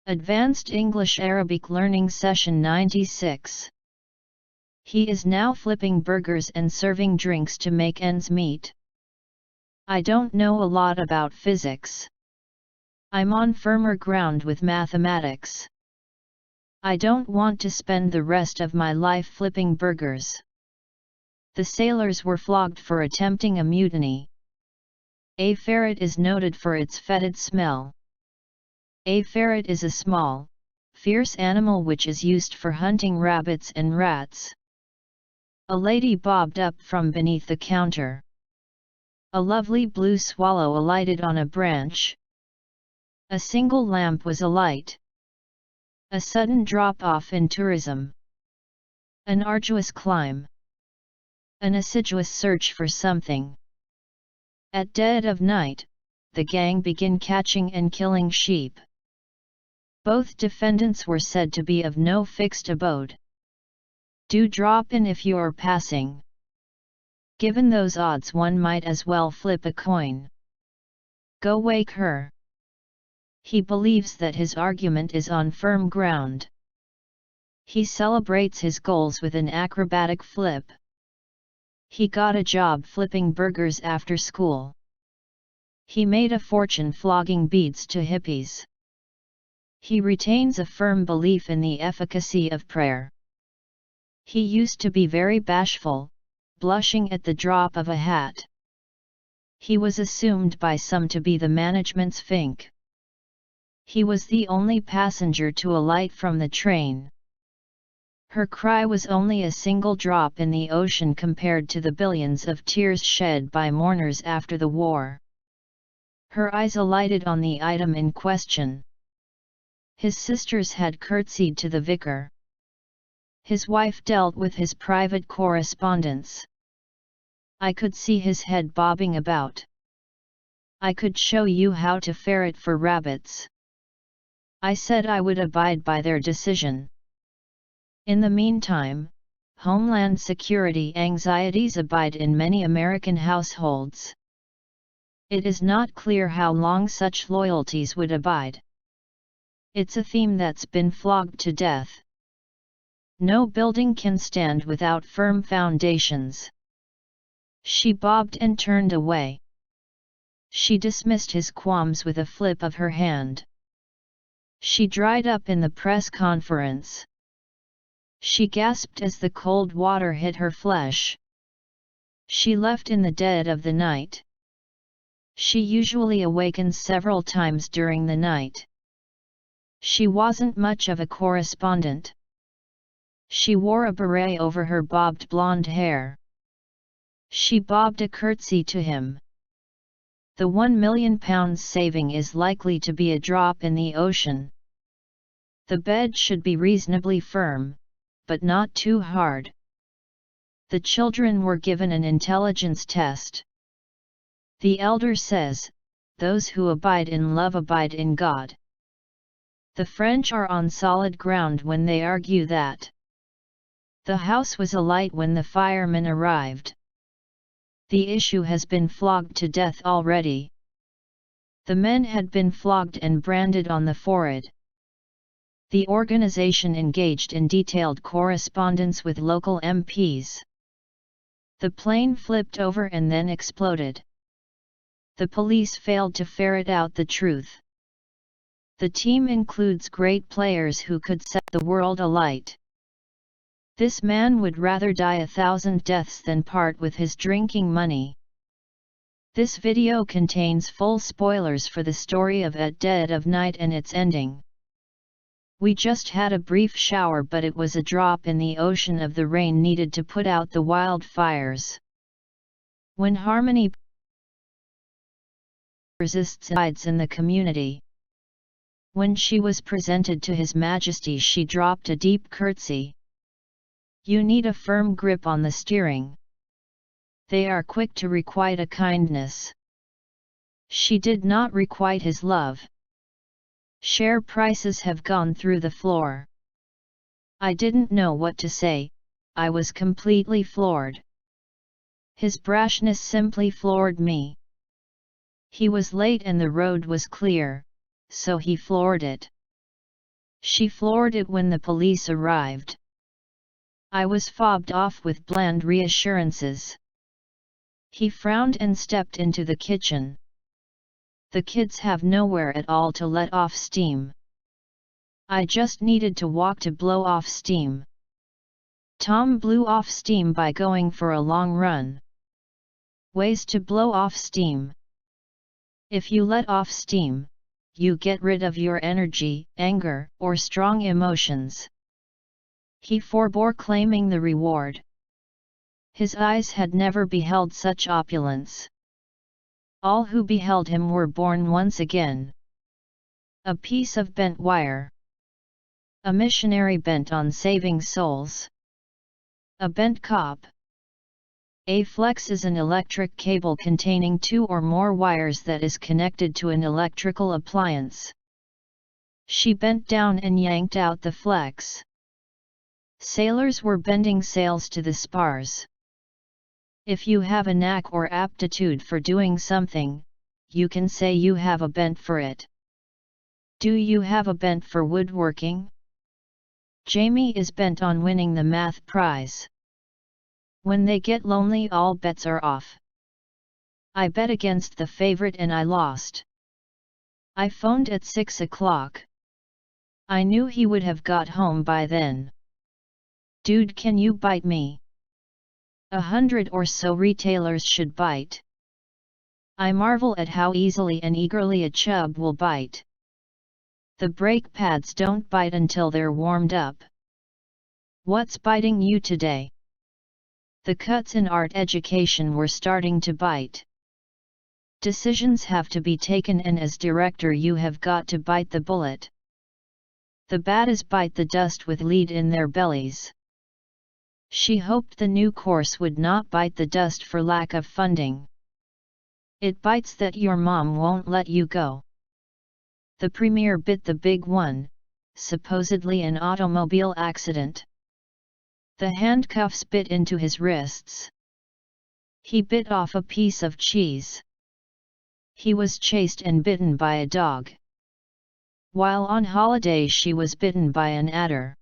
Advanced English Arabic Learning Session 96. He is now flipping burgers and serving drinks to make ends meet. I don't know a lot about physics. I'm on firmer ground with mathematics. I don't want to spend the rest of my life flipping burgers. The sailors were flogged for attempting a mutiny. A ferret is noted for its fetid smell. A ferret is a small, fierce animal which is used for hunting rabbits and rats. A lady bobbed up from beneath the counter. A lovely blue swallow alighted on a branch. A single lamp was alight. A sudden drop-off in tourism. An arduous climb. An assiduous search for something. At dead of night, the gang begin catching and killing sheep. Both defendants were said to be of no fixed abode. Do drop in if you're passing. Given those odds, one might as well flip a coin. Go wake her. He believes that his argument is on firm ground. He celebrates his goals with an acrobatic flip. He got a job flipping burgers after school. He made a fortune flogging beads to hippies. He retains a firm belief in the efficacy of prayer. He used to be very bashful, blushing at the drop of a hat. He was assumed by some to be the management's fink. He was the only passenger to alight from the train. Her cry was only a single drop in the ocean compared to the billions of tears shed by mourners after the war. Her eyes alighted on the item in question. His sisters had curtsied to the vicar. His wife dealt with his private correspondence. I could see his head bobbing about. I could show you how to ferret for rabbits. I said I would abide by their decision. In the meantime, Homeland Security anxieties abide in many American households. It is not clear how long such loyalties would abide. It's a theme that's been flogged to death. No building can stand without firm foundations. She bobbed and turned away. She dismissed his qualms with a flip of her hand. She dried up in the press conference. She gasped as the cold water hit her flesh. She left in the dead of the night. She usually awakens several times during the night. She wasn't much of a correspondent. She wore a beret over her bobbed blonde hair. She bobbed a curtsy to him. The £1 million saving is likely to be a drop in the ocean. The bed should be reasonably firm, but not too hard. The children were given an intelligence test. The elder says, "Those who abide in love abide in God." The French are on solid ground when they argue that. The house was alight when the firemen arrived. The issue has been flogged to death already. The men had been flogged and branded on the forehead. The organization engaged in detailed correspondence with local MPs. The plane flipped over and then exploded. The police failed to ferret out the truth. The team includes great players who could set the world alight. This man would rather die 1,000 deaths than part with his drinking money. This video contains full spoilers for the story of At Dead of Night and its ending. We just had a brief shower, but it was a drop in the ocean of the rain needed to put out the wildfires. When harmony resides in the community. When she was presented to His Majesty, she dropped a deep curtsy. You need a firm grip on the steering. They are quick to requite a kindness. She did not requite his love. Share prices have gone through the floor. I didn't know what to say, I was completely floored. His brashness simply floored me. He was late and the road was clear, so he floored it. She floored it when the police arrived. I was fobbed off with bland reassurances. He frowned and stepped into the kitchen. The kids have nowhere at all to let off steam. I just needed to walk to blow off steam. Tom blew off steam by going for a long run. Ways to blow off steam. If you let off steam, you get rid of your energy, anger, or strong emotions. He forbore claiming the reward. His eyes had never beheld such opulence. All who beheld him were born once again. A piece of bent wire. A missionary bent on saving souls. A bent cop. A flex is an electric cable containing 2 or more wires that is connected to an electrical appliance. She bent down and yanked out the flex. Sailors were bending sails to the spars. If you have a knack or aptitude for doing something, you can say you have a bent for it. Do you have a bent for woodworking? Jamie is bent on winning the math prize. When they get lonely, all bets are off. I bet against the favorite and I lost. I phoned at 6 o'clock. I knew he would have got home by then. Dude, can you bite me? 100 or so retailers should bite. I marvel at how easily and eagerly a chub will bite. The brake pads don't bite until they're warmed up. What's biting you today? The cuts in art education were starting to bite. Decisions have to be taken, and as director you have got to bite the bullet. The baddies bite the dust with lead in their bellies. She hoped the new course would not bite the dust for lack of funding. It bites that your mom won't let you go. The premier bit the big one, supposedly an automobile accident. The handcuffs bit into his wrists. He bit off a piece of cheese. He was chased and bitten by a dog. While on holiday she was bitten by an adder.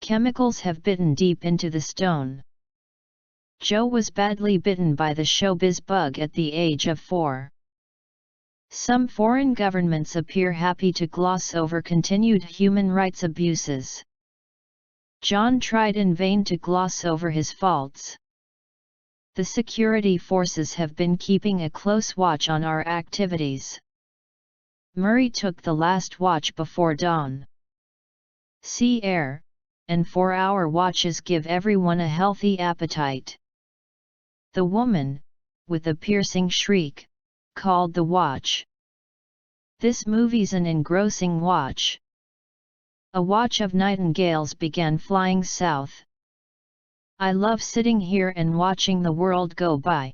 Chemicals have bitten deep into the stone. Joe was badly bitten by the showbiz bug at the age of 4. Some foreign governments appear happy to gloss over continued human rights abuses. John tried in vain to gloss over his faults. The security forces have been keeping a close watch on our activities. Murray took the last watch before dawn. Sea air, and 4-hour watches give everyone a healthy appetite. The woman, with a piercing shriek, called the watch. This movie's an engrossing watch. A watch of nightingales began flying south. I love sitting here and watching the world go by.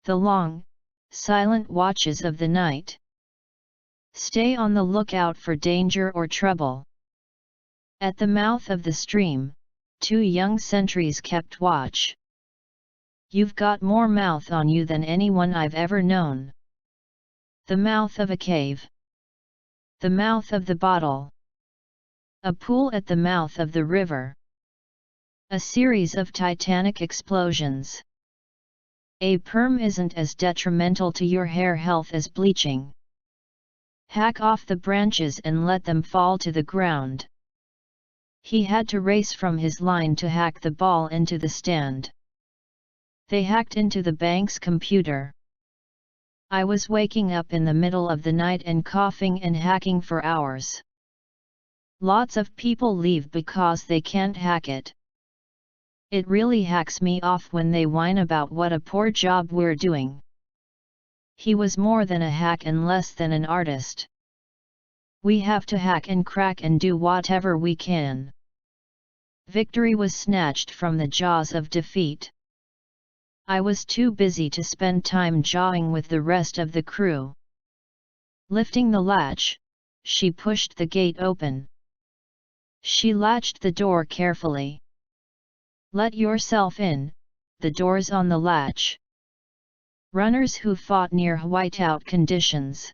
The long, silent watches of the night. Stay on the lookout for danger or trouble. At the mouth of the stream, 2 young sentries kept watch. You've got more mouth on you than anyone I've ever known. The mouth of a cave. The mouth of the bottle. A pool at the mouth of the river. A series of titanic explosions. A perm isn't as detrimental to your hair health as bleaching. Hack off the branches and let them fall to the ground. He had to race from his line to hack the ball into the stand. They hacked into the bank's computer. I was waking up in the middle of the night and coughing and hacking for hours. Lots of people leave because they can't hack it. It really hacks me off when they whine about what a poor job we're doing. He was more than a hack and less than an artist. We have to hack and crack and do whatever we can. Victory was snatched from the jaws of defeat. I was too busy to spend time jawing with the rest of the crew. Lifting the latch, she pushed the gate open. She latched the door carefully. Let yourself in, the door's on the latch. Runners who fought near whiteout conditions.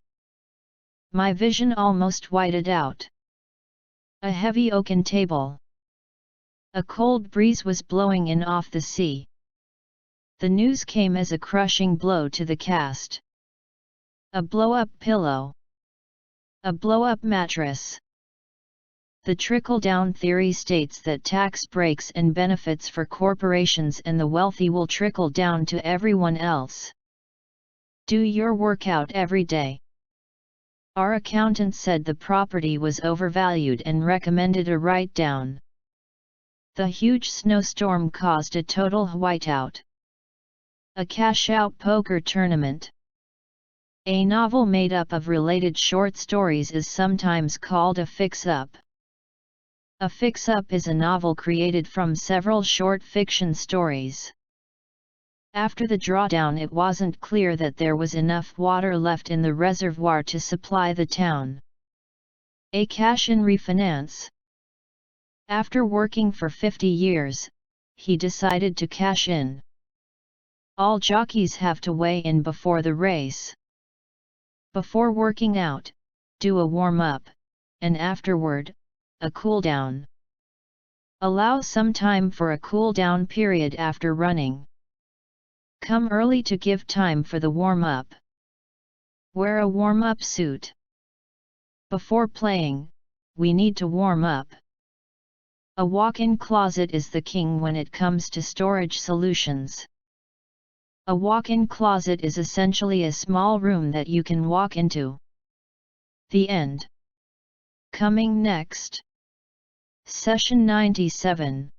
My vision almost whited out. A heavy oaken table. A cold breeze was blowing in off the sea. The news came as a crushing blow to the cast. A blow-up pillow. A blow-up mattress. The trickle-down theory states that tax breaks and benefits for corporations and the wealthy will trickle down to everyone else. Do your workout every day. Our accountant said the property was overvalued and recommended a write-down. The huge snowstorm caused a total whiteout. A cash-out poker tournament. A novel made up of related short stories is sometimes called a fix-up. A fix-up is a novel created from several short fiction stories. After the drawdown, it wasn't clear that there was enough water left in the reservoir to supply the town. A cash-in refinance. After working for 50 years, he decided to cash in. All jockeys have to weigh in before the race. Before working out, do a warm-up, and afterward, a cool-down. Allow some time for a cool-down period after running. Come early to give time for the warm-up. Wear a warm-up suit. Before playing, we need to warm up. A walk-in closet is the king when it comes to storage solutions. A walk-in closet is essentially a small room that you can walk into. The end. Coming next. Session 97.